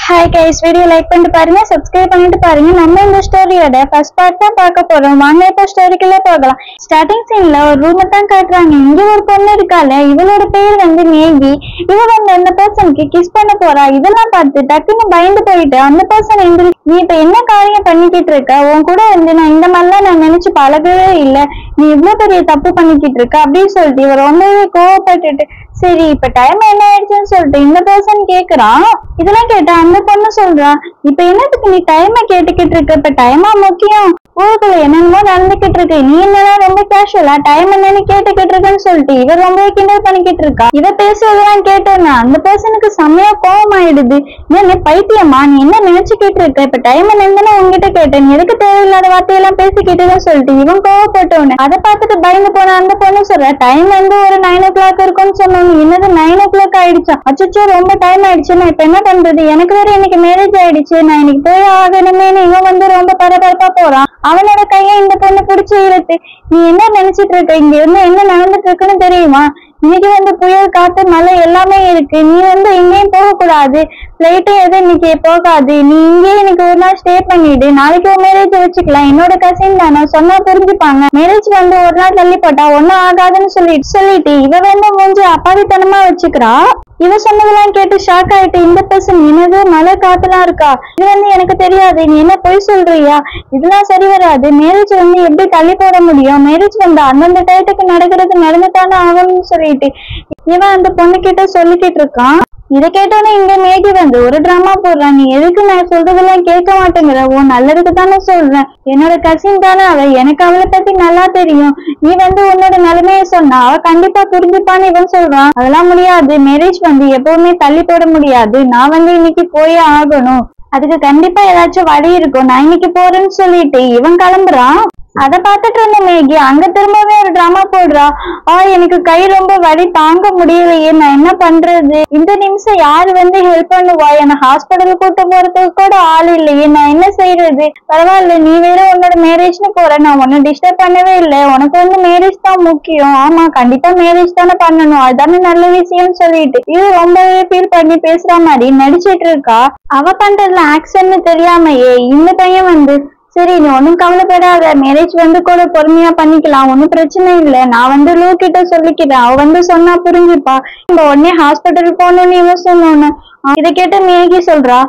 Hi guys, video like பண்ணிட்டு பாருங்க, subscribe பண்ணிட்டு பாருங்க. நம்ம இந்த ஸ்டோரியோட ஃபர்ஸ்ட் பார்ட் தான் பார்க்க போறோம். வாங்க இப்போ ஸ்டோரிக்குள்ள போகலாம். ஸ்டார்டிங் சீன்ல ஒரு ரூம் தான் காட்டுறாங்க. இங்க ஒரு பொண்ணு இருக்கால, இவளோட பேர் வந்து மேகி. இவ வந்து அந்த பர்சனுக்கு கிஸ் பண்ண போறா. இதெல்லாம் பார்த்து டக்குன்னு பயந்து போயிட்டு அந்த பர்சன் எந்திரி, நீ இப்ப என்ன காரியம் பண்ணிக்கிட்டு இருக்க? உன் கூட வந்து நான் இந்த மாதிரிலாம் நான் நினைச்சு பழகவே இல்லை, நீ இவ்வளவு பெரிய தப்பு பண்ணிக்கிட்டு இருக்க அப்படின்னு சொல்லிட்டு இவ ரொம்பவே கோவப்பட்டுட்டு, சரி இப்ப டைம் என்ன ஆயிடுச்சுன்னு சொல்லிட்டு இந்த பர்சன் கேக்குறான். இதெல்லாம் கேட்டா அந்த பொண்ணு சொல்றா, இப்ப என்னத்துக்கு நீ டைமை கேட்டுக்கிட்டு இருக்க? இப்ப டைமா முக்கியம், ஊருக்குள்ள என்னென்னமோ நடந்துகிட்டு இருக்கு, நீ என்னன்னா ரொம்ப கேஷுவலா டைம் என்னன்னு கேட்டுக்கிட்டு இருக்குன்னு சொல்லிட்டு இவ ரொம்ப கிண்டல் பண்ணிக்கிட்டு இருக்கா. இவ பேசுறதெல்லாம் கேட்டோன்னா அந்த பர்சனுக்கு செம்மையா கோவம் ஆயிடுது. என்ன பைத்தியமா, நீ என்ன நினைச்சுக்கிட்டு இருக்க? இப்ப டைம் என்னன்னு உங்ககிட்ட கேட்டேன், நீ எதுக்கு தேவையில்லாத வார்த்தையெல்லாம் பேசிக்கிட்டுன்னு சொல்லிட்டு இவன் கோவப்பட்டவனு அதை பார்த்துட்டு பயந்து போன அந்த பொண்ணு சொல்ற, டைம் வந்து ஒரு 9 o'clock இருக்கும்னு சொன்னோம், என்னது 9 o'clock ஆயிடுச்சா? அச்சோ ரொம்ப டைம் ஆயிடுச்சு, நான் இப்ப என்ன பண்றது? எனக்கு வேற இன்னைக்கு மேரேஜ் ஆயிடுச்சு, நான் இன்னைக்கு போய் ஆகணுமேனு இவன் வந்து ரொம்ப பரபரப்பா போறான். அவனோட கையை இந்த பொண்ணு பிடிச்சு இழுத்து, நீ என்ன நினைச்சிட்டு இருக்க? இங்க இருந்து என்ன நடந்துட்டு இருக்குன்னு தெரியுமா? இன்னைக்கு வந்து புயல், காத்து, மழை எல்லாமே இருக்கு, நீ வந்து எங்கேயும் போக கூடாது, பிளைட்டும் எதுவும் இன்னைக்கு போகாது, நீ இங்கேயே இன்னைக்கு ஒரு நாள் ஸ்டே பண்ணிடு, நாளைக்கு ஒரு மேரேஜ் வச்சுக்கலாம், என்னோட கசின் தானே, சொன்னா புரிஞ்சுப்பாங்க, மேரேஜ் வந்து ஒரு நாள் தள்ளி போட்டா ஒன்னும் ஆகாதுன்னு சொல்லிட்டு இவ வந்து மூஞ்சி அப்பாவித்தனமா வச்சுக்கிறா. இவ சொன்னதெல்லாம் கேட்டு ஷாக் ஆயிட்டு இந்த பர்சன், என்னது மழை காத்துலாம் இருக்கா? இது வந்து எனக்கு தெரியாது, நீ என்ன பொய் சொல்றியா? இதெல்லாம் சரி வராது, மேரேஜ் வந்து எப்படி தள்ளி போட முடியும்? மேரேஜ் வந்து அந்தந்த டயத்துக்கு நடக்கிறது நடந்துட்டானே ஆகணும்னு சொல்லிட்டு இவன் அந்த பொண்ணு கிட்ட சொல்லிக்கிட்டு இருக்கான். இதை கேட்டோன்னே இங்க மேகி வந்து ஒரு டிராமா போடுறான், நீ எதுக்கு நான் சொல்றதெல்லாம் கேட்க மாட்டேங்கிற? உன் நல்லதுக்கு தானே சொல்றேன், என்னோட கசின் தானே அவ, எனக்கு அவளை பத்தி நல்லா தெரியும், நீ வந்து உன்னோட நிலைமைய சொன்னா அவ கண்டிப்பா புரிஞ்சுப்பான்னு இவன் சொல்றான். அதெல்லாம் முடியாது, மேரேஜ் வந்து எப்பவுமே தள்ளி போட முடியாது, நான் வந்து இன்னைக்கு போயே ஆகணும், அதுக்கு கண்டிப்பா ஏதாச்சும் வழி இருக்கும், நான் இன்னைக்கு போறேன்னு சொல்லிட்டு இவன் கிளம்புறான். அதை பார்த்துட்டு இருந்த மேகி அங்க திரும்பவே ஒரு டிராமா போடுறா, எனக்கு கை ரொம்ப வலி தாங்க முடியலையே, நான் என்ன பண்றது? இந்த நிமிஷம் யாரு வந்து ஹெல்ப் பண்ணுவா? என்ன ஹாஸ்பிட்டல் கூட்டு போறதுக்கு கூட ஆள் இல்லையே, நான் என்ன செய்யறது? பரவாயில்ல, நீ வேற உன்னோட மேரேஜ்னு போற, நான் உன்னை டிஸ்டர்ப் பண்ணவே இல்லை, உனக்கு வந்து மேரேஜ் தான் முக்கியம், ஆமா கண்டிப்பா மேரேஜ் தானே பண்ணணும், அதுதானே நல்ல விஷயம்னு சொல்லிட்டு இது ரொம்பவே ஃபீல் பண்ணி பேசுற மாதிரி நடிச்சிட்டு இருக்கா. அவ பண்றதுல ஆக்ஷன்னு தெரியாமையே இந்த பையன் வந்து, சரி நீ ஒன்னும் கவலைப்படாத, மேரேஜ் வந்து கூட பொறுமையா பண்ணிக்கலாம், ஒன்னும் பிரச்சனை இல்லை, நான் வந்து லூ கிட்ட சொல்லிக்கிறேன், அவ வந்து சொன்னா புரிஞ்சுப்பா, இந்த உடனே ஹாஸ்பிட்டல் போகணும்னு இவன் சொன்னோன்னு இதை கேட்ட மேகி சொல்றா,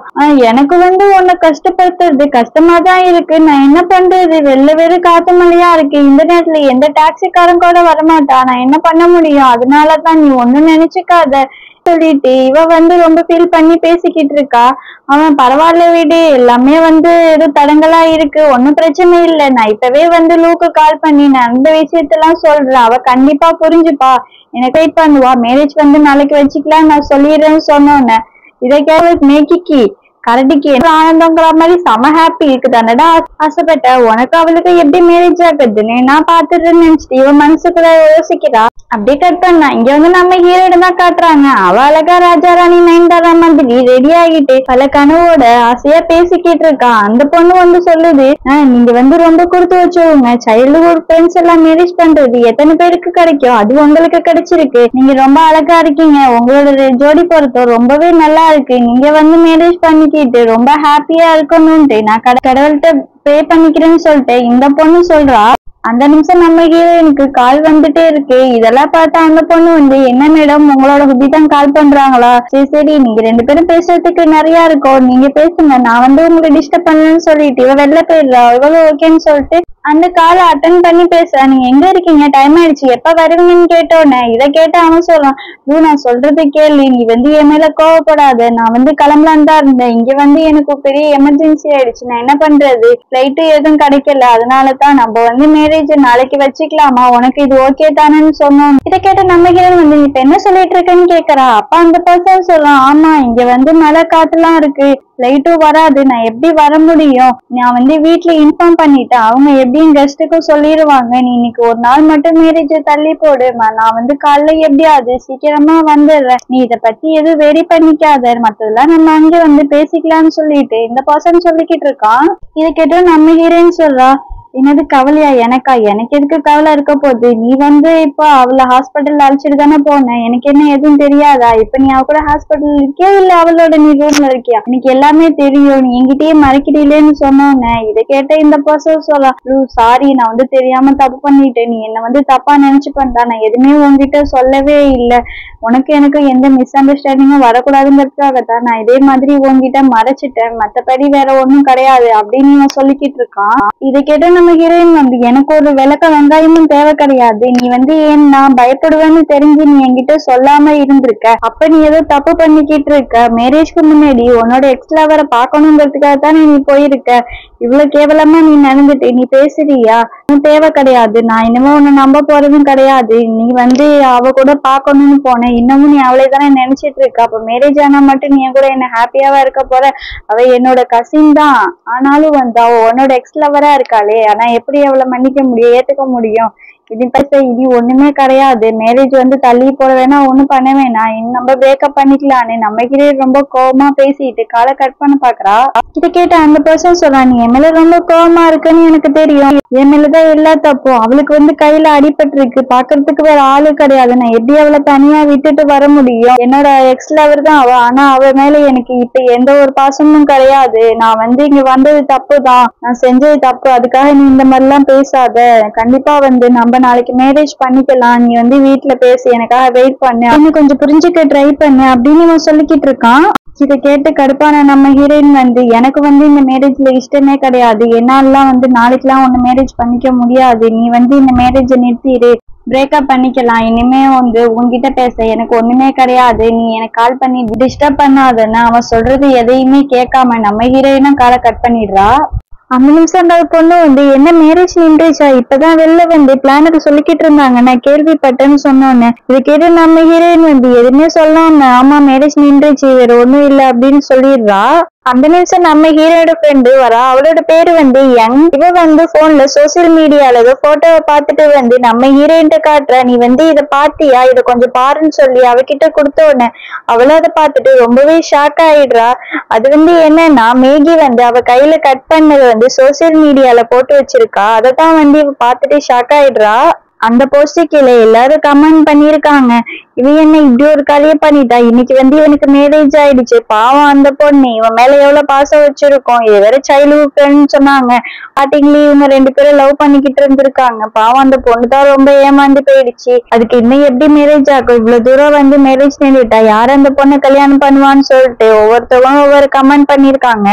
எனக்கு வந்து உன்னை கஷ்டப்படுத்துறது கஷ்டமா தான் இருக்கு, நான் என்ன பண்றது? வெளில வெறும் காத்து மழையா இருக்கு, இந்த நேரத்துல எந்த டாக்ஸிக்காரன் கூட வரமாட்டா, நான் என்ன பண்ண முடியும்? அதனாலதான் நீ ஒண்ணும் நினைச்சுக்காத சொல்லிட்டு இவ வந்து ரொம்ப ஃபீல் பண்ணி பேசிக்கிட்டு இருக்கா. அவன் பரவாயில்ல விடு, எல்லாமே வந்து ஏதோ தடங்களா இருக்கு, ஒன்னும் பிரச்சனை இல்லை, நான் இப்பவே வந்து லூக்கு கால் பண்ணி நான் அந்த விஷயத்தெல்லாம் சொல்றேன், அவ கண்டிப்பா புரிஞ்சுப்பா, எனக்கு வெயிட் பண்ணுவா, மேரேஜ் வந்து நாளைக்கு வச்சுக்கலாம் நான் சொல்லிடுறேன்னு சொன்னோன்னே இதை கேட்க மேகிக்கு கரடிக்கு ஆனந்தங்கிற மாதிரி செம ஹாப்பி இருக்கு, தானடா ஆசைப்பட்ட, உனக்கு அவளுக்கு எப்படி மேரேஜ் ஆகுதுன்னு நான் பாத்துடுறேன்னு நினைச்சிட்டு இவன் மனசுக்குள்ள யோசிக்கிறா. அப்படியே கட் பண்ணா இங்க வந்து நம்ம ஹீரோயின் தான் காட்டுறாங்க. அவ அழகா ராஜா ராணி நயன்தாரா மாதிரி ரெடி ஆகிட்டு பல கனவோட ஆசையா பேசிக்கிட்டு இருக்கா. அந்த பொண்ணு வந்து சொல்லுது, நீங்க வந்து ரொம்ப கொடுத்து வச்சவங்க, சைல்டுஹுட் ஃப்ரெண்ட்ஸ் எல்லாம் மேரேஜ் பண்றது எத்தனை பேருக்கு கிடைக்கும், அது உங்களுக்கு கிடைச்சிருக்கு, நீங்க ரொம்ப அழகா இருக்கீங்க, உங்களோட ஜோடி பொறுத்தோ ரொம்பவே நல்லா இருக்கு, நீங்க வந்து மேரேஜ் பண்ணிக்கிட்டு ரொம்ப ஹாப்பியா இருக்கணும்ட்டு நான் கடவுள்கிட்ட ப்ரே பண்ணிக்கிறேன்னு சொல்லிட்டு இந்த பொண்ணு சொல்றா. அந்த நிமிஷம் நம்ம ஹீரோயினுக்கு கால் வந்துட்டே இருக்கு. இதெல்லாம் பார்த்தா அந்த பொண்ணு வந்து, என்ன மேடம் உங்களோட ஹுபி தான் கால் பண்றாங்களா? சரி நீங்க 2 பேரும் பேசுறதுக்கு நிறைய இருக்கும், நீங்க பேசுங்க, நான் வந்து உங்களை டிஸ்டர்ப் பண்ணலன்னு சொல்லிட்டு இவ வெளில போயிடுறா. இவ்வளவு ஓகேன்னு சொல்லிட்டு அந்த காலை அட்டன் பண்ணி பேசுறா. நீங்க எங்க இருக்கீங்க, டைம் ஆயிடுச்சு, எப்ப வருவீங்கன்னு கேட்டோன்னே இதை கேட்ட அவன் சொல்றான், நான் சொல்றது கேள்வி, நீ வந்து என் மேல கோவப்படாத, நான் வந்து கிளம்பலான்னு தான் இருந்தேன், இங்க வந்து எனக்கு பெரிய எமர்ஜென்சி ஆயிடுச்சு, நான் என்ன பண்றது? பிளைட்டு எதுவும் கிடைக்கல, அதனாலதான் நம்ம வந்து மேரேஜ் நாளைக்கு வச்சுக்கலாமா, உனக்கு இது ஓகே தானேன்னு சொன்னோம். இதை கேட்ட நம்ம ஹீரோயின் வந்து, இப்ப என்ன சொல்லிட்டு இருக்கேன்னு கேக்குறா. அப்ப அந்த பர்சன் சொல்றான், ஆமா இங்க வந்து மழை காத்துலாம் இருக்கு, லைட்டும் வராது, நான் எப்படி வர முடியும்? நான் வந்து வீட்டுல இன்ஃபார்ம் பண்ணிட்டேன், அவங்க எப்படியும் கெஸ்ட்டுக்கும் சொல்லிடுவாங்க, நீ இன்னைக்கு ஒரு நாள் மட்டும் மேரேஜ் தள்ளி போடுமா, நான் வந்து காலைல எப்படியாவது சீக்கிரமா வந்துடுறேன், நீ இதை பத்தி எதுவும் வெரி பண்ணிக்காத, மத்ததெல்லாம் நம்ம அங்க வந்து பேசிக்கலாம்னு சொல்லிட்டு இந்த பர்சன் சொல்லிக்கிட்டு இருக்கான். இதை கேட்டு நம்ம ஹீரோயின் சொல்றா, என்னது கவலையா? எனக்கா? எனக்கு எதுக்கு கவலை இருக்க போகுது? நீ வந்து இப்போ அவளை ஹாஸ்பிட்டல் அழைச்சிட்டு தானே போன, எனக்கு என்ன எதுவும் தெரியாதா? இப்ப நீ அவ கூட ஹாஸ்பிட்டல் இருக்கியா இல்ல அவளோட நீ ரூம்ல இருக்கியா? எனக்கு எல்லாமே தெரியும், நீ என்கிட்டயே மறைக்கிறீங்களேன்னு சொன்னோன்னே இதை கேட்ட இந்த பர்சன் சொல்ல, சாரி நான் வந்து தெரியாம தப்பு பண்ணிட்டேன், நீ என்ன வந்து தப்பா நினைச்சு பண்ணா, நான் எதுவுமே உங்ககிட்ட சொல்லவே இல்லை, உனக்கு எனக்கு எந்த மிஸ் அண்டர்ஸ்டாண்டிங்கும் வரக்கூடாதுங்கிறதுக்காக தான் நான் இதே மாதிரி உங்ககிட்ட மறைச்சிட்டேன், மத்தபடி வேற ஒண்ணும் கிடையாது அப்படின்னு இவன் சொல்லிக்கிட்டு இருக்கான். இதை கேட்ட நம்ம ஹீரோயின் வந்து, எனக்கு ஒரு விளக்க வெங்காயமும் தேவை கிடையாது, நீ வந்து ஏன் நான் பயப்படுவேன்னு தெரிஞ்சு நீ என்கிட்ட சொல்லாம இருந்திருக்க, அப்ப நீ ஏதோ தப்பு பண்ணிக்கிட்டு இருக்க, மேரேஜ்க்கு முன்னாடி உன்னோட எக்ஸ் லவரை பார்க்கணுங்கிறதுக்காக தானே நீ போயிருக்க, இவ்வளவு கேவலமா நீ நடந்துட்டு நீ பேசுறியா? தேவை கிடையாது, நான் இனிமே உன்னை நம்ப போறதும் கிடையாது, நீ வந்து அவ கூட பாக்கணும்னு போன, இன்னமும் நீ அவளே தானே நினைச்சிட்டு இருக்க, அப்ப மேரேஜ் ஆனா மட்டும் நீ கூட என்ன ஹாப்பியாவா இருக்க போற? அவ என்னோட கசின் தான், ஆனாலும் வந்து அவ உன்னோட எக்ஸ் லவரா இருக்காளே, ஆனா எப்படி அவளை மன்னிக்க முடியும், ஏத்துக்க முடியும்? இனி ஒண்ணுமே கிடையாது, மேரேஜ் வந்து தள்ளி போட வேணா, ஒண்ணும் பண்ண வேணாம், நம்ம பிரேக்கப் பண்ணிக்கலான்னு நம்ம கிட்டே ரொம்ப கோவமா பேசிட்டு காலை கட் பண்ண பாக்குறா. இதை கேட்ட அந்த பர்சன் சொல்றா, நீ என் மேல ரொம்ப கோவமா இருக்குன்னு எனக்கு தெரியும், என் மேலதான் எல்லா தப்பும், அவளுக்கு வந்து கையில அடிபட்டு இருக்கு, பாக்குறதுக்கு வேற ஆளு கிடையாது, நான் எப்படி அவளை தனியா விட்டுட்டு வர முடியும்? என்னோட எக்ஸ் லவர் தான் அவ, ஆனா அவ மேல எனக்கு இப்ப எந்த ஒரு பாசமும் கிடையாது, நான் வந்து இங்க வந்தது தப்பு தான், நான் செஞ்சது தப்பு, அதுக்காக நீ இந்த மாதிரி எல்லாம் பேசாத, கண்டிப்பா வந்து நம்ம நாளைக்கு மேரேஜ் பண்ணிக்கலாம், நீ வந்து வீட்டுல பேசி எனக்காக வெயிட் பண்ணு, இன்னும் கொஞ்சம் புரிஞ்சுக்க ட்ரை பண்ணு அப்படின்னு இவன் சொல்லிக்கிட்டு இருக்கான். இதை கேட்டு கடுப்பான நம்ம ஹீரோயின் வந்து, எனக்கு வந்து இந்த மேரேஜ்ல இஷ்டமே கிடையாது, என்னாலாம் வந்து நாளைக்கெல்லாம் ஒண்ணு மேரேஜ் பண்ணிக்க முடியாது, நீ வந்து இந்த மேரேஜை நிறுத்திடு, பிரேக்கப் பண்ணிக்கலாம், இனிமே வந்து உன்கிட்ட பேச எனக்கு ஒண்ணுமே கிடையாது, நீ எனக்கு கால் பண்ணி டிஸ்டர்ப் பண்ணாதன்னு அவன் சொல்றது எதையுமே கேட்காம நம்ம ஹீரோயினும் காலை கட் பண்ணிடுறா. அந்த நிமிஷம் அந்த பொண்ணு வந்து, என்ன மேரேஜ் நின்றுச்சா, இப்பதான் வெளில வந்து பிளானுக்கு சொல்லிக்கிட்டு இருந்தாங்க, நான் கேள்விப்பட்டேன்னு சொன்னோன்னு இதை கேட்டு நம்ம ஹீரோயின் வந்து எதுவுமே சொல்லாம, ஆமா மேரேஜ் நின்றுச்சு வேற ஒண்ணும் இல்லை அப்படின்னு சொல்லிடுறா. அந்த நிமிஷம் நம்ம ஹீரோட ஃப்ரெண்டு வரா, அவளோட பேரு வந்து யங். இவ வந்து போன்ல சோசியல் மீடியால ஏதோ போட்டோவை பார்த்துட்டு வந்து நம்ம ஹீரோயின்ட்ட காட்டுற, நீ வந்து இதை பாத்தியா, இதை கொஞ்சம் பாருன்னு சொல்லி அவகிட்ட கொடுத்த உடனே அவளும் அதை பார்த்துட்டு ரொம்பவே ஷாக் ஆயிடுறா. அது வந்து என்னன்னா, மேகி வந்து அவ கையில கட் பண்ணது வந்து சோசியல் மீடியால போட்டு வச்சிருக்கா, அதைத்தான் வந்து இவ பார்த்துட்டு ஷாக் ஆயிடுறா. அந்த போஸ்ட் கீழே எல்லாரும் கமெண்ட் பண்ணிருக்காங்க, இவன் என்ன இப்படி ஒரு கதையை பண்ணிட்டா, இன்னைக்கு வந்து இவனுக்கு மேரேஜ் ஆயிடுச்சு, பாவம் அந்த பொண்ணு, இவன் மேல எவ்வளவு பாசம் வச்சிருக்கோம், இது வேற சைல்ட்ஹுட் ஃப்ரெண்ட்னு சொன்னாங்க, ஸ்டார்டிங்லயே இவங்க 2 பேரும் லவ் பண்ணிக்கிட்டு இருந்திருக்காங்க, பாவம் அந்த பொண்ணு தான் ரொம்ப ஏமாந்து போயிடுச்சு, அதுக்கு இன்னும் எப்படி மேரேஜ் ஆகும், இவ்வளவு தூரம் வந்து மேரேஜ் நின்றுட்டா, யார் அந்த பொண்ணை கல்யாணம் பண்ணுவான்னு சொல்லிட்டு ஒவ்வொருத்தவங்க ஒவ்வொரு கமெண்ட் பண்ணிருக்காங்க.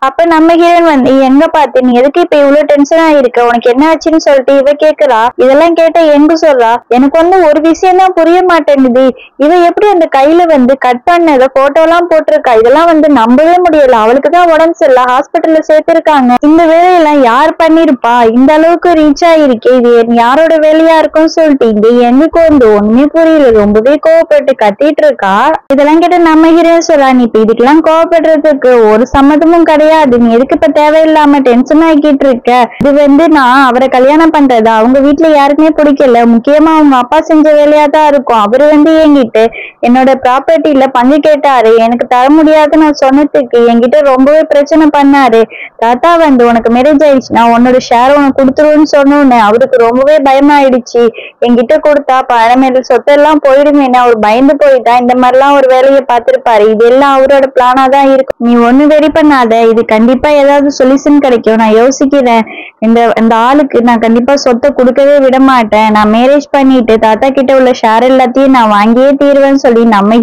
அப்ப நம்ம ஹீரோயின் வந்து, எங்க பார்த்து நீ எதுக்கு இப்ப இவ்வளவு டென்ஷனா இருக்க, உனக்கு என்ன ஆச்சுன்னு சொல்லிட்டு இவ கேக்குறா. இதெல்லாம் கேட்ட எங்க சொல்றா, எனக்கு வந்து ஒரு விஷயம் தான் புரிய மாட்டேங்குது, இவ எப்படி அந்த கையில வந்து கட் பண்ணத போட்டோ எல்லாம் போட்டிருக்கா, இதெல்லாம் வந்து நம்பவே முடியல, அவளுக்குதான் உடம்பு சரியில்லை, ஹாஸ்பிட்டல்ல சேர்த்திருக்காங்க, இந்த வேலையெல்லாம் யார் பண்ணிருப்பா, இந்த அளவுக்கு ரீச் ஆயிருக்கே, இது யாரோட வேலையா இருக்கும்னு சொல்லிட்டு இங்க எங்களுக்கு வந்து ஒண்ணுமே புரியல, ரொம்பவே கோவப்பட்டு கத்திட்டு இருக்கா. இதெல்லாம் கேட்ட நம்ம ஹீரோயின் சொல்றா, நீ இப்ப இதுக்கெல்லாம் கோவப்படுறதுக்கு ஒரு சம்மதமும் கிடையாது, நீ எதுக்கு இப்ப தேவையில்லாம டென்ஷன் ஆகிட்டு இருக்க, இது வந்து நான் அவரை கல்யாணம் பண்றது அவங்க வீட்டுல யாருக்குமே பிடிக்கல, முக்கியமா அவங்க அப்பா செஞ்ச வேலையா தான் இருக்கும், அவரு வந்து என்கிட்ட என்னோட ப்ராப்பர்ட்டில பங்கு கேட்டாரு, எனக்கு தர முடியாதுன்னு நான் சொன்னதுக்கு என்கிட்ட ரொம்பவே பிரச்சனை பண்ணாரு, தாத்தா வந்து உனக்கு மேரேஜ் ஆயிடுச்சுன்னா உன்னோட ஷேர் உனக்கு கொடுத்துருவோன்னு சொன்னோன்னு அவருக்கு ரொம்பவே பயமாயிடுச்சு, என்கிட்ட கொடுத்தா பழமேல சொத்தெல்லாம் போயிடுமேன்னு அவர் பயந்து போயிட்டா, இந்த மாதிரிலாம் ஒரு வேலையை பார்த்திருப்பாரு, இதெல்லாம் அவரோட பிளானா தான் இருக்கும், நீ ஒண்ணு வெரி பண்ணாத, இது கண்டிப்பா ஏதாவது சொல்யூஷன் கிடைக்கும், நான் யோசிக்கிறேன், இந்த ஆளுக்கு நான் கண்டிப்பா சொத்தை கொடுக்கவே விட மாட்டேன், நான் மேரேஜ் பண்ணிட்டு தாத்தா கிட்ட உள்ள ஷேர் எல்லாத்தையும் நான் வாங்கியே தீருவேன்னு சொல்லி நம்ம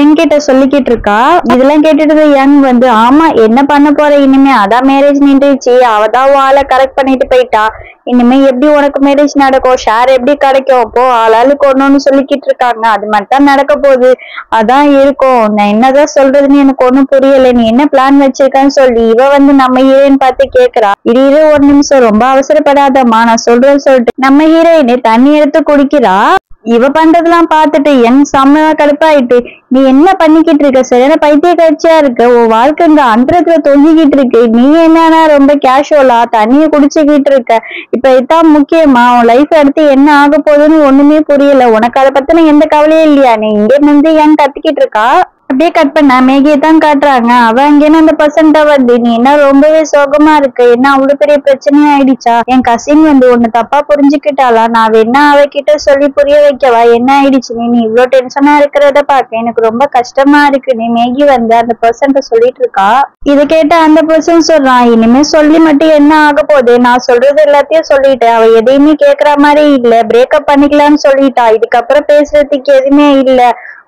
என்கிட்ட சொல்லிக்கிட்டு இருக்கா. இதெல்லாம் கேட்டுட்டு யங் வந்து, ஆமா என்ன பண்ண போற இனிமே, அதான் மேரேஜ் நின்றுச்சு, அவதான் ஆளை கரெக்ட் பண்ணிட்டு போயிட்டா, இனிமே எப்படி உனக்கு மேரேஜ் நடக்கும், ஷேர் எப்படி கிடைக்கும், அப்போ ஆளாளுக்கு ஒண்ணு சொல்லிக்கிட்டு இருக்காங்க, அது மட்டும் நடக்க போகுது, அதான் இருக்கும், நான் என்னதான் சொல்றதுன்னு எனக்கு ஒண்ணும் புரியல, நீ என்ன பிளான் வச்சிருக்கான்னு சொல்லி இவ வந்து நம்ம ஹீரோயின் பார்த்து கேக்குறா. இரு ஒரு நிமிஷம், ரொம்ப அவசரப்படாதம்மா, நான் சொல்றேன்னு சொல்லிட்டு நம்ம ஹீரோயினே தண்ணி எடுத்து குடிக்கிறா. இவ பண்றதெல்லாம் பார்த்துட்டு என் செம்மையா கடுப்பாயிட்டு, நீ என்ன பண்ணிக்கிட்டு இருக்க, சரியான பைத்திய காட்சியா இருக்க, உன் வாழ்க்கை இங்க அந்தரத்துல தொங்கிக்கிட்டு இருக்கு, நீ என்னன்னா ரொம்ப கேஷுவலா தண்ணிய குடிச்சுக்கிட்டு இருக்க, இப்ப இதான் முக்கியமா, உன் லைஃப் அடுத்து என்ன ஆக போகுதுன்னு ஒண்ணுமே புரியல, உனக்கு அதை பத்தின எந்த கவலையும் இல்லையா, நீ இங்க இருந்து ஏன் கத்திக்கிட்டு இருக்கா. அப்படியே கட் பண்ண மேகியை தான் காட்டுறாங்க. அவ அங்கேன்னு அந்த பர்சன்ட்ட வந்து, நீ என்ன ரொம்பவே சோகமா இருக்கு, என்ன அவ்வளவு பெரிய பிரச்சனை ஆயிடுச்சா, என் கசின் வந்து உன்னை தப்பா புரிஞ்சுக்கிட்டாளா, நான் வேணா அவகிட்ட சொல்லி புரிய வைக்கவா, என்ன ஆயிடுச்சு, நீ இவ்வளவு டென்ஷனா இருக்கிறத பாக்க எனக்கு ரொம்ப கஷ்டமா இருக்கு, நீ மேகி வந்து அந்த பர்சன்ட்ட சொல்லிட்டு இருக்கா. இதை கேட்ட அந்த பர்சன் சொல்றான், இனிமே சொல்லி மட்டும் என்ன ஆக போகுது, நான் சொல்றது எல்லாத்தையும் சொல்லிட்டேன், அவ எதையுமே கேக்குற மாதிரி இல்ல, பிரேக்கப் பண்ணிக்கலாம்னு சொல்லிட்டா, இதுக்கப்புறம் பேசுறதுக்கு எதுவுமே இல்ல,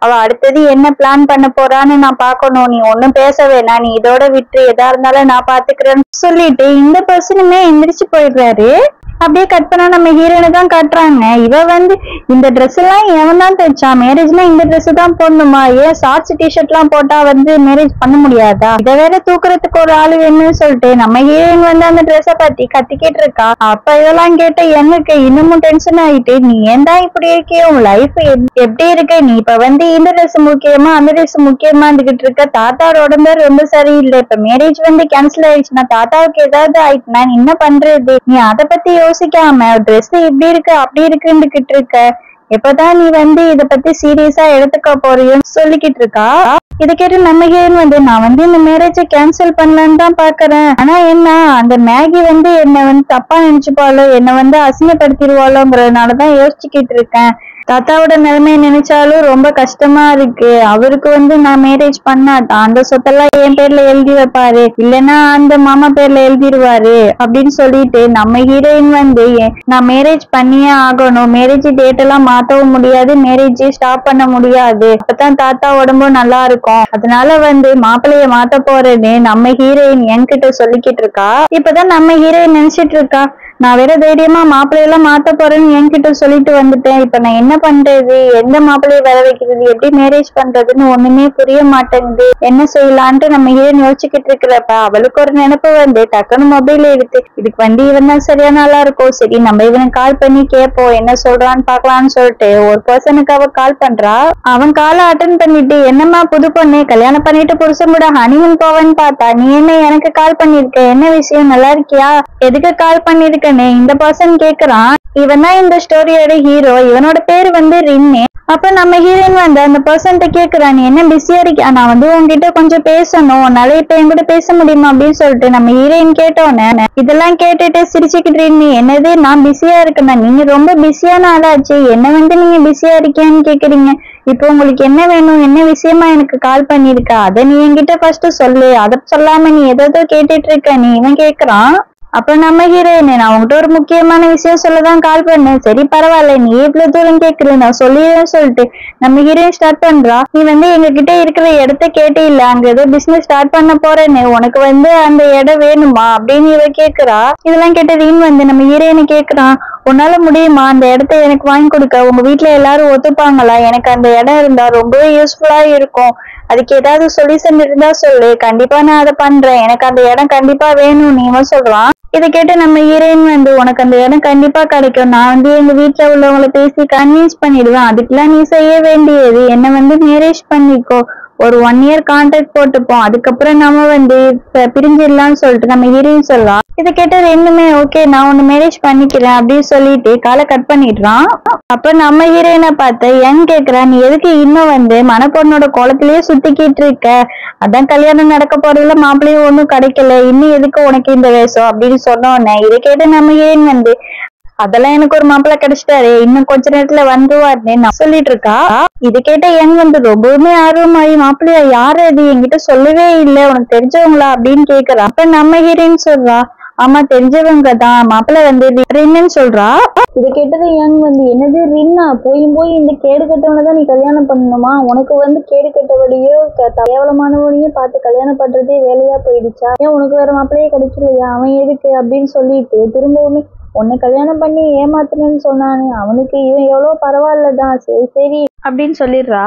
அவ அடுத்தது என்ன பிளான் பண்ண போறான்னு நான் பாக்கணும், நீ ஒன்னும் பேச வேணாம், நீ இதோட விட்டு எதா இருந்தாலும் நான் பாத்துக்கிறேன்னு சொல்லிட்டு இந்த பர்சனுமே எந்திரிச்சு போயிடுறாரு. அப்படியே கட் பண்ணா நம்ம ஹீரோனை தான் காட்டுறாங்க. இவ வந்து இந்த ட்ரெஸ் எல்லாம் எவன் தான் தைச்சா, மேரேஜ்னா இந்த ட்ரெஸ் தான் போடணுமா, ஏன் ஷார்ட்ஸ் டிஷர்ட் எல்லாம் போட்டா வந்து மேரேஜ் பண்ண முடியாதா, இதை வேற தூக்குறதுக்கு ஒரு ஆளு வேணும்னு சொல்லிட்டு நம்ம ஹீரோயின் வந்து அந்த ட்ரெஸ்ஸை பத்தி கத்திக்கிட்டு இருக்கா. அப்ப இதெல்லாம் கேட்ட எனக்கு இன்னமும் டென்ஷன் ஆயிட்டு, நீ ஏன் தான் இப்படி இருக்கே, உன் லைஃப் எப்படி இருக்கு, நீ இப்ப வந்து இந்த ட்ரெஸ் முக்கியமா அந்த ட்ரெஸ் முக்கியமா இருந்துகிட்டு இருக்க, தாத்தாவோட உடம்பு ரொம்ப சரியில்லை, இப்ப மேரேஜ் வந்து கேன்சல் ஆயிடுச்சுன்னா தாத்தாவுக்கு ஏதாவது ஆயிடுச்சுன்னா நீ என்ன பண்றது, நீ அதை பத்தி யோசிக்காம ட்ரெஸ் இப்படி இருக்கு அப்படி இருக்குன்னு இருக்க, எப்பதான் நீ வந்து இத பத்தி சீரியஸா எடுத்துக்க போறியோன்னு சொல்லிக்கிட்டு இருக்கா. இதை கேட்டு நம்ம ஹீரோயின் வந்து, நான் வந்து இந்த மேரேஜ கேன்சல் பண்ணலான்னு தான் பாக்குறேன், ஆனா என்ன அந்த மேகி வந்து என்ன வந்து தப்பா நினைச்சுப்பாளோ, என்ன வந்து அசிங்கப்படுத்திடுவாளோங்கிறதுனாலதான் யோசிச்சுக்கிட்டு இருக்கேன், தாத்தாவோட நிலைமையை நினைச்சாலும் ரொம்ப கஷ்டமா இருக்கு, அவருக்கு வந்து நான் மேரேஜ் பண்ணாதான் அந்த சொத்தெல்லாம் என் பேர்ல எழுதி வைப்பாரு, இல்லைன்னா அந்த மாமா பேர்ல எழுதிடுவாரு அப்படின்னு சொல்லிட்டு நம்ம ஹீரோயின் வந்து, நான் மேரேஜ் பண்ணியே ஆகணும், மேரேஜ் டேட் எல்லாம் மாத்தவும் முடியாது, மேரேஜ் ஸ்டாப் பண்ண முடியாது, அப்பதான் தாத்தா உடம்பும் நல்லா இருக்கும், அதனால வந்து மாப்பிள்ளைய மாத்த போறேன்னு நம்ம ஹீரோயின் என்கிட்ட சொல்லிக்கிட்டு இருக்கா. இப்பதான் நம்ம ஹீரோயின் நினைச்சிட்டு இருக்கா, நான் வேற தைரியமா மாப்பிள்ளையெல்லாம் மாத்த போறேன்னு என்கிட்ட சொல்லிட்டு வந்துட்டேன், இப்ப நான் என்ன பண்றது, எந்த மாப்பிள்ளைய வர வைக்கிறது, எப்படி மேரேஜ் பண்றதுன்னு ஒண்ணுமே புரிய மாட்டேங்குது, என்ன செய்யலான்ட்டு நம்ம ஹீரோயின் யோசிச்சுக்கிட்டு இருக்கிறப்ப அவளுக்கு ஒரு நினைப்பு வந்து டக்குன்னு மொபைல் எடுத்து, இதுக்கு வண்டி இவன் தான் சரியா நல்லா இருக்கும், சரி நம்ம இவனுக்கு கால் பண்ணி கேட்போம் என்ன சொல்றான்னு பாக்கலாம்னு சொல்லிட்டு ஒரு பர்சனுக்கு அவ கால் பண்றா. அவன் காலை அட்டன் பண்ணிட்டு, என்னம்மா புது பொண்ணு, கல்யாணம் பண்ணிட்டு புருஷன் கூட ஹனிமூன் போவேன்னு பார்த்தா நீ என்ன எனக்கு கால் பண்ணிருக்க, என்ன விஷயம், நல்லா இருக்கியா, எதுக்கு கால் பண்ணிருக்கன்னு இந்த பர்சன் கேக்குறான். இவன் தான் இந்த ஸ்டோரியோட ஹீரோ, இவனோட பேரு வந்து ரின்னு. அப்ப நம்ம ஹீரோயின் வந்து அந்த பர்சன்ட்ட கேக்குறான், நீ என்ன பிஸியா இருக்கியா, நான் வந்து உங்ககிட்ட கொஞ்சம் பேசணும், உன்னால இப்ப என் கூட பேச முடியுமா அப்படின்னு சொல்லிட்டு நம்ம ஹீரோயின் கேட்டோன்னே இதெல்லாம் கேட்டுட்டு சிரிச்சுக்கிட்டு, நீ என்னது நான் பிஸியா இருக்கேன்னா, நீங்க ரொம்ப பிஸியான ஆளாச்சு, என்ன வந்து நீங்க பிஸியா இருக்கியான்னு கேக்குறீங்க, இப்போ உங்களுக்கு என்ன வேணும், என்ன விஷயமா எனக்கு கால் பண்ணிருக்கா, அதை நீ என்கிட்ட ஃபர்ஸ்ட் சொல்லு, அதை சொல்லாம நீ ஏதோ கேட்டுட்டு இருக்க நீ இவன் கேக்குறான். அப்ப நம்ம ஹீரோயின், நான் உங்ககிட்ட ஒரு முக்கியமான விஷயம் சொல்லதான் கால் பண்ணேன், சரி பரவாயில்ல நீ இவ்வளவு தூரம் கேக்குற நான் சொல்லிடுறேன் சொல்லிட்டு நம்ம ஹீரோயின் ஸ்டார்ட் பண்றா. நீ வந்து எங்க கிட்ட இருக்கிற இடத்த கேட்டே இல்ல, அங்க ஏதோ பிசினஸ் ஸ்டார்ட் பண்ண போறேன்னு, உனக்கு வந்து அந்த இடம் வேணுமா அப்படின்னு இவ கேக்குறா. இதெல்லாம் கேட்ட ரீன் வந்து நம்ம ஹீரோயினை கேக்குறான், உன்னால முடியுமா அந்த இடத்த எனக்கு வாங்கி கொடுக்க, உங்க வீட்டுல எல்லாரும் ஒத்துப்பாங்களா, எனக்கு அந்த இடம் இருந்தா ரொம்பவே யூஸ்ஃபுல்லா இருக்கும், அதுக்கு ஏதாவது சொல்யூஷன் இருந்தா சொல்லு, கண்டிப்பா நான் அதை பண்றேன், எனக்கு அந்த இடம் கண்டிப்பா வேணும் நீ சொல்றான். இதை கேட்டு நம்ம ஹீரோயின் வந்து, உனக்கு அந்த இடம் கண்டிப்பா கிடைக்கும், நான் வந்து எங்க வீட்டுல உள்ளவங்களை பேசி கன்வின்ஸ் பண்ணிடுவேன், அதுக்கெல்லாம் நீ செய்ய வேண்டியது என்ன வந்து மேரேஜ் பண்ணிக்கோ, ஒரு 1 year கான்ட்ராக்ட் போட்டுப்போம், அதுக்கப்புறம் நம்ம வந்து பிரிஞ்சிடலாம்னு சொல்லிட்டு நம்ம ஹீரோயின் சொல்லலாம். இதை கேட்ட ரெண்டுமே ஓகே நான் உன்னை மேரேஜ் பண்ணிக்கிறேன் அப்படின்னு சொல்லிட்டு காலை கட் பண்ணிடுறான். அப்ப நம்ம ஹீரோயினை பார்த்து யங் கேக்குறா, நீ எதுக்கு இன்னும் வந்து மணப்பொண்ணோட குளத்திலேயே சுத்திக்கிட்டு இருக்க, அதான் கல்யாணம் நடக்க போறதுல மாப்பிள்ளையும் ஒண்ணும் கிடைக்கல, இன்னும் எதுக்கு உனக்கு இந்த வேஷம் அப்படின்னு சொன்னோன்னே இதை கேட்டு நம்ம ஹீரோயின் வந்து, அதெல்லாம் எனக்கு ஒரு மாப்பிள்ளை கிடைச்சிட்டாரு, இன்னும் கொஞ்ச நேரத்துல வந்துருவாருன்னு நான் சொல்லிட்டு இருக்கா. இது கேட்ட யங் வந்து ரொம்பவுமே ஆர்வமாயி, மாப்பிள்ளையா யாரு அது, என்கிட்ட சொல்லவே இல்லை, உனக்கு தெரிஞ்சவங்களா அப்படின்னு கேக்குறா. அப்ப நம்ம ஹீரோயின் சொல்றா, ஆமா தெரிஞ்சவங்க தான், மாப்பிள்ளை வந்து ரின்னு சொல்றா. இதை கேட்டது யங் வந்து, என்னது ரின்னா, போய் இந்த கேடு கட்டவனதான் நீ கல்யாணம் பண்ணணுமா, உனக்கு வந்து கேடு கட்டவளையோ கேவலமானவனையோ பார்த்து கல்யாணம் பண்றதே வேலையா போயிடுச்சா, ஏன் உனக்கு வேற மாப்பிள்ளையே கிடைக்கலையா, அவன் எதுக்கு அப்படின்னு சொல்லிட்டு திரும்பவுமே உன்னை கல்யாணம் பண்ணி ஏமாத்துனேன்னு சொன்னானே அவனுக்கு இவன் எவ்வளவு பரவாயில்லதான், சரி சரி அப்படின்னு சொல்லிடுறா.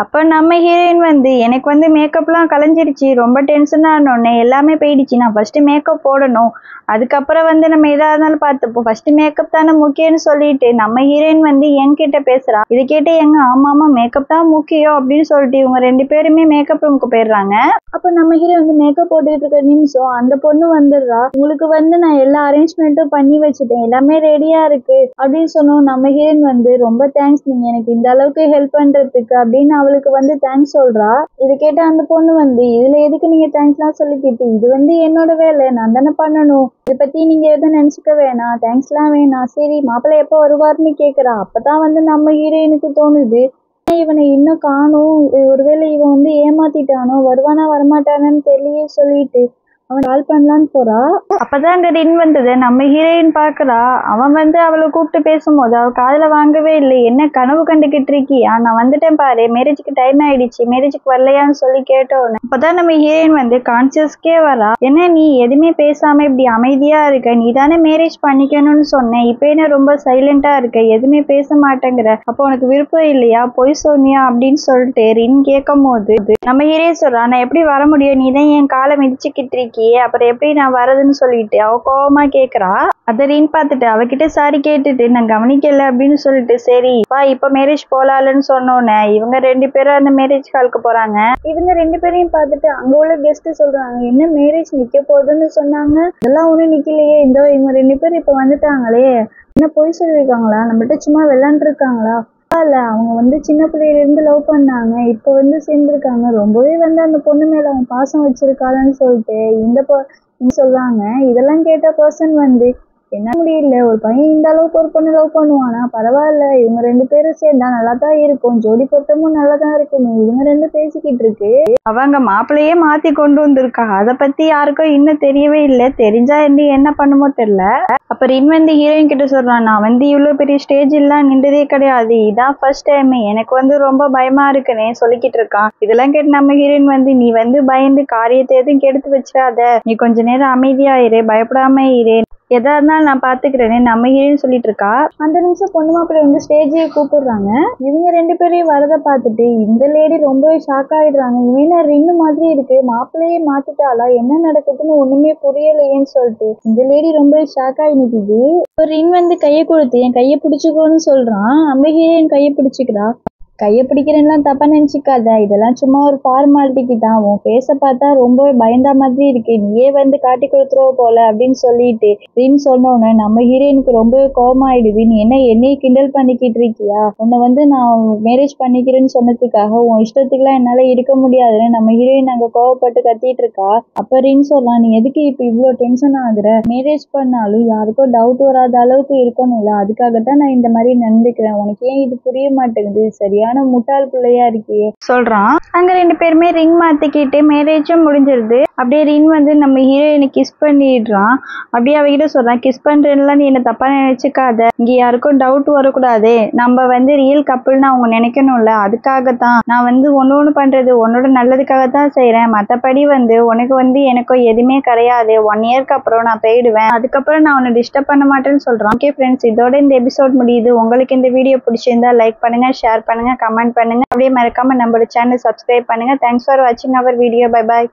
அப்ப நம்ம ஹீரோயின் வந்து, எனக்கு வந்து மேக்கப்லாம் கலைஞ்சிருச்சு, ரொம்ப டென்ஷனா ஆனோடனே எல்லாமே போயிடுச்சு, நான் ஃபர்ஸ்ட் மேக்கப் போடணும், அதுக்கப்புறம் வந்து நம்ம எதா இருந்தாலும் பார்த்துப்போம், ஃபர்ஸ்ட் மேக்கப் தானே முக்கியம்னு சொல்லிட்டு நம்ம ஹீரோயின் வந்து என்கிட்ட பேசுறா. இதை கேட்டு எங்க ஆமா மேக்கப் தான் முக்கியம் அப்படின்னு சொல்லிட்டு இவங்க 2 பேருமே மேக்கப் ரூமுக்கு போயிடுறாங்க. அப்ப நம்ம ஹீரோ வந்து மேக்கப் போட்டுட்டு இருக்க நிமிஷம் அந்த பொண்ணு வந்துடுறா. உங்களுக்கு வந்து நான் எல்லா அரேஞ்ச்மெண்ட்டும் பண்ணி வச்சுட்டேன், எல்லாமே ரெடியா இருக்கு அப்படின்னு சொன்னோம். நம்ம ஹீரோயின் வந்து, ரொம்ப தேங்க்ஸ், நீங்க எனக்கு இந்த அளவுக்கு பொண்ணுக்கு ஹெல்ப் பண்றதுக்கு அப்படின்னு அவளுக்கு வந்து தேங்க்ஸ் சொல்றா. இதை கேட்ட அந்த பொண்ணு வந்து இதுல எதுக்கு நீங்க தேங்க்ஸ்லாம் சொல்லிக்கிட்டு, இது வந்து என்னோட வேலை, நான் தானே பண்ணணும், இதை பத்தி நீங்க எதுவும் நினைச்சுக்க வேணாம், தேங்க்ஸ்லாம் வேணாம், சரி மாப்பிள்ளை எப்போ வருவாருன்னு கேக்குறா. அப்பதான் வந்து நம்ம ஹீரோயினுக்கு தோணுது இவனை இன்னும் காணும், ஒருவேளை இவன் வந்து ஏமாத்திட்டானோ, வருவானா வரமாட்டானு தெரியல சொல்லிட்டு அவன் கால் பண்ணலான்னு போறா. அப்பதான் அங்க ரின் வந்தது. நம்ம ஹீரோயின் பாக்குறா. அவன் வந்து அவளை கூப்பிட்டு பேசும்போது அவ காதுல வாங்கவே இல்லை. என்ன கனவு கண்டுகிட்டு இருக்கியா, நான் வந்துட்டேன் பாரு, மேரேஜுக்கு டைம் ஆயிடுச்சு, மேரேஜுக்கு வரலையான்னு சொல்லி கேட்டோன்னு அப்பதான் நம்ம ஹீரோயின் வந்து கான்சியஸ்க்கே வரா. என்ன நீ எதுவுமே பேசாம இப்படி அமைதியா இருக்க, நீ தானே மேரேஜ் பண்ணிக்கணும்னு சொன்ன, இப்ப என்ன ரொம்ப சைலண்டா இருக்க, எதுவுமே பேச மாட்டேங்கிற, அப்போ உனக்கு விருப்பம் இல்லையா, பொய் சொன்னியா அப்படின்னு சொல்லிட்டு ரின் கேட்கும் போது நம்ம ஹீரோயின் சொல்றா, நான் எப்படி வர முடியும், நீ தான் என் காலை மிதிச்சுக்கிட்டு இருக்க, அப்புறம் எப்படி நான் வரதுன்னு சொல்லிட்டு அவ கோவமா கேக்குறா. அத ரின் பார்த்துட்டு அவகிட்ட சாரி கேட்டுட்டு நான் கவனிக்கல அப்படின்னு சொல்லிட்டு சரி வா இப்ப மேரேஜ் போலாம்னு சொன்னோன்னே இவங்க 2 பேரும் அந்த மேரேஜ் ஹாலுக்கு போறாங்க. இவங்க 2 பேரையும் பார்த்துட்டு அங்க உள்ள கெஸ்ட் சொல்றாங்க, என்ன மேரேஜ் நிக்க போகுதுன்னு சொன்னாங்க, இதெல்லாம் ஒண்ணும் நிக்கலையே, இந்த இவங்க 2 பேரும் இப்ப வந்துட்டாங்களே, என்ன பொய் சொல்லிருக்காங்களா, நம்மகிட்ட சும்மா விளையாண்டு இருக்காங்களா, இல்ல அவங்க வந்து சின்ன பிள்ளையில இருந்து லவ் பண்ணாங்க, இப்ப வந்து சேர்ந்திருக்காங்க, ரொம்பவே வந்து அந்த பொண்ணு மேல அவன் பாசம் வச்சிருக்காளன்னு சொல்லிட்டு இந்த சொல்றாங்க. இதெல்லாம் கேட்ட பர்சன் வந்து என்ன முடியல, ஒரு பையன் இந்த அளவுக்கு ஒரு பொண்ணு லவ் பண்ணுவானா, பரவாயில்ல, இவங்க 2 பேரும் சேர்ந்தா நல்லா தான் இருக்கும், ஜோடி பொருத்தமும் நல்லா தான் இருக்கும், இவங்க 2 பேசிக்கிட்டு இருக்கு. அவங்க மாப்பிள்ளையே மாத்தி கொண்டு வந்திருக்கா, அதை பத்தி யாருக்கும் இன்னும் தெரியவே இல்லை, தெரிஞ்சா என்ன பண்ணுமோ தெரியல. அப்ப ரின் வந்து ஹீரோயின் கிட்ட சொல்றான், நான் வந்து இவ்வளவு பெரிய ஸ்டேஜ் எல்லாம் நின்றதே கிடையாது, இதான் ஃபர்ஸ்ட் டைம், எனக்கு வந்து ரொம்ப பயமா இருக்குன்னே சொல்லிக்கிட்டு இருக்கான். இதெல்லாம் கேட்டு நம்ம ஹீரோயின் வந்து நீ வந்து பயந்து காரியத்தை எதுவும் கெடுத்து வச்சிடாத, நீ கொஞ்ச நேரம் அமைதியாயிரு, பயப்படாம இரு, எதா இருந்தாலும் நான் பாத்துக்கிறேன்னு நம்ம ஹீரோயின் சொல்லிட்டு இருக்கா. அந்த நிமிஷம் பொண்ணு மாப்பிள்ளை வந்து ஸ்டேஜே கூப்பிடுறாங்க. இவங்க 2 பேரையும் வரத பார்த்துட்டு இந்த லேடி ரொம்பவே ஷாக் ஆயிடுறாங்க. இவன ரின்னு மாதிரி இருக்கு, மாப்பிள்ளையே மாத்திட்டாளா, என்ன நடக்குதுன்னு ஒண்ணுமே புரியலையேன்னு சொல்லிட்டு இந்த லேடி ரொம்பவே ஷாக் ஆகி நிக்குது. இப்போ ரின் வந்து கையை கொடுத்து என் கையை பிடிச்சுக்கோன்னு சொல்றான். நம்ம ஹீரோயின் கையை பிடிச்சிக்கிறா. கையை பிடிக்கிறேன்லாம் தப்பா நினைச்சுக்காத, இதெல்லாம் சும்மா ஒரு ஃபார்மாலிட்டிக்கு தான், உன் ஃபேஸை பார்த்தா ரொம்ப பயந்தா மாதிரி இருக்கு, நீயே வந்து காட்டி கொடுத்துருவ போல அப்படின்னு சொல்லிட்டு ரின் சொன்னோன்னு நம்ம ஹீரோயினுக்கு ரொம்ப கோவமாயிடுது. நீ என்ன என்னையை கிண்டல் பண்ணிக்கிட்டு இருக்கியா, உன்னை வந்து நான் மேரேஜ் பண்ணிக்கிறேன்னு சொன்னதுக்காக உன் இஷ்டத்துக்குலாம் என்னால இருக்க முடியாதுன்னு நம்ம ஹீரோயின் அங்க கோவப்பட்டு கத்திட்டு இருக்கா. அப்ப ரின் சொல்லலாம், நீ எதுக்கு இப்ப இவ்வளவு டென்ஷன் ஆகுற, மேரேஜ் பண்ணாலும் யாருக்கும் டவுட் வராத அளவுக்கு இருக்கணும்ல, அதுக்காகத்தான் நான் இந்த மாதிரி நடந்துக்கிறேன், உனக்கு ஏன் இது புரிய மாட்டேங்குது, சரியா முட்டாள் பிள்ளையா இருக்கியே சொல்றான். அங்க 2 பேருமே ரிங் மாத்திக்கிட்டு மேரேஜும் முடிஞ்சிருது. அப்படியே ரின் வந்து நம்ம ஹீரோயினை கிஸ் பண்ணிடுறான். அப்படியே அவகிட்ட சொல்றான், கிஸ் பண்றேன்லாம் நீ என்ன தப்பா நினைச்சுக்காத, இங்க யாருக்கும் டவுட் வரக்கூடாது, நம்ம வந்து ரியல் கப்புள்னு அவங்க நினைக்கணும்ல, அதுக்காகத்தான் நான் வந்து ஒண்ணு பண்றது உன்னோட நல்லதுக்காகத்தான் செய்யறேன், மத்தபடி வந்து உனக்கு வந்து எனக்கும் எதுவுமே கிடையாது, 1 இயர்க்கு அப்புறம் நான் போயிடுவேன், அதுக்கப்புறம் நான் உன்னை டிஸ்டர்ப் பண்ண மாட்டேன்னு சொல்றான். ஓகே ஃப்ரெண்ட்ஸ், இதோட இந்த எபிசோட் முடியுது. உங்களுக்கு இந்த வீடியோ பிடிச்சிருந்தா லைக் பண்ணுங்க, ஷேர் பண்ணுங்க, கமெண்ட் பண்ணுங்க, அப்படியே மறக்காம நம்மளோட சேனல் சப்ஸ்கிரைப் பண்ணுங்க. தேங்க்ஸ் ஃபார் வாட்சிங் அவர் வீடியோ. Bye bye.